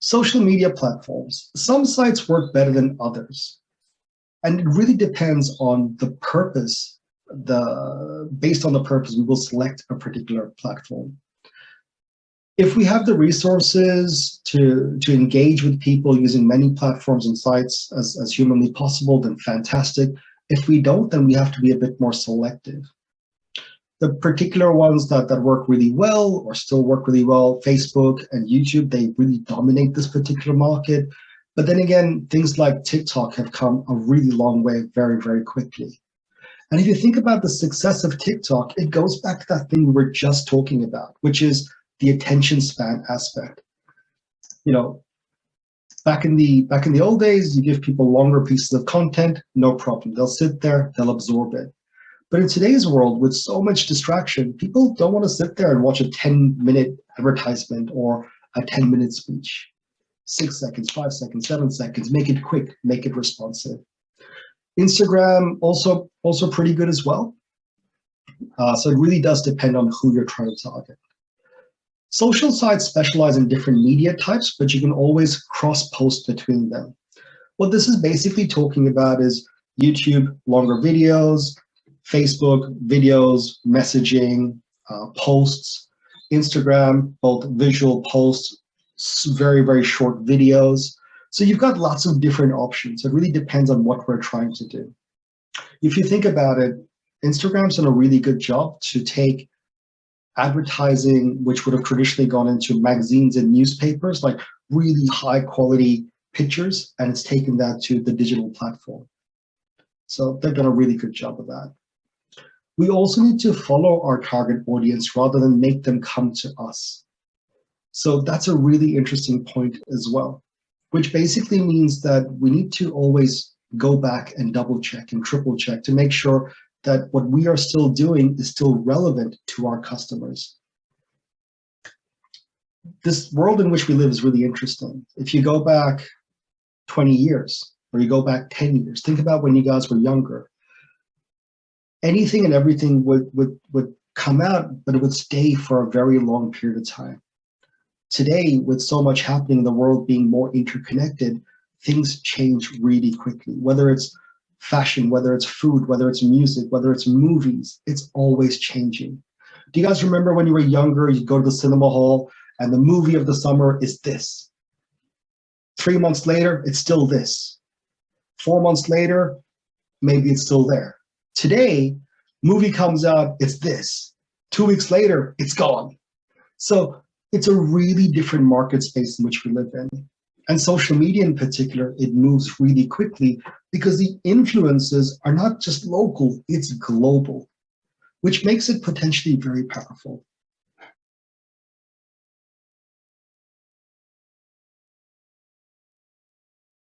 Social media platforms. Some sites work better than others, and it really depends on the purpose. Based on the purpose, we will select a particular platform. If we have the resources to engage with people using many platforms and sites as humanly possible, then fantastic. If we don't, then we have to be a bit more selective. The particular ones that work really well or still work really well, Facebook and YouTube, they really dominate this particular market. But then again, things like TikTok have come a really long way very, very quickly. And if you think about the success of TikTok, it goes back to that thing we were just talking about, which is the attention span aspect. You know, back in the old days, you give people longer pieces of content, no problem. They'll sit there, they'll absorb it. But in today's world, with so much distraction, people don't want to sit there and watch a 10-minute advertisement or a 10-minute speech. 6 seconds, 5 seconds, 7 seconds, make it quick, make it responsive. Instagram also pretty good as well. So it really does depend on who you're trying to target. Social sites specialize in different media types, but you can always cross-post between them. What this is basically talking about is YouTube, longer videos, Facebook, videos, messaging, posts, Instagram, both visual posts, very, very short videos. So you've got lots of different options. It really depends on what we're trying to do. If you think about it, Instagram's done a really good job to take advertising, which would have traditionally gone into magazines and newspapers, like really high quality pictures, and it's taken that to the digital platform. So they've done a really good job of that. We also need to follow our target audience rather than make them come to us. So that's a really interesting point as well, which basically means that we need to always go back and double check and triple check to make sure that what we are still doing is still relevant to our customers. This world in which we live is really interesting. If you go back 20 years or you go back 10 years, think about when you guys were younger. Anything and everything would come out, but it would stay for a very long period of time. Today, with so much happening in the world being more interconnected, things change really quickly. Whether it's fashion, whether it's food, whether it's music, whether it's movies, it's always changing. Do you guys remember when you were younger, you go to the cinema hall and the movie of the summer is this? 3 months later, it's still this. 4 months later, maybe it's still there. Today, movie comes out, it's this. 2 weeks later, it's gone. So it's a really different market space in which we live in. And social media in particular, it moves really quickly because the influences are not just local, it's global, which makes it potentially very powerful.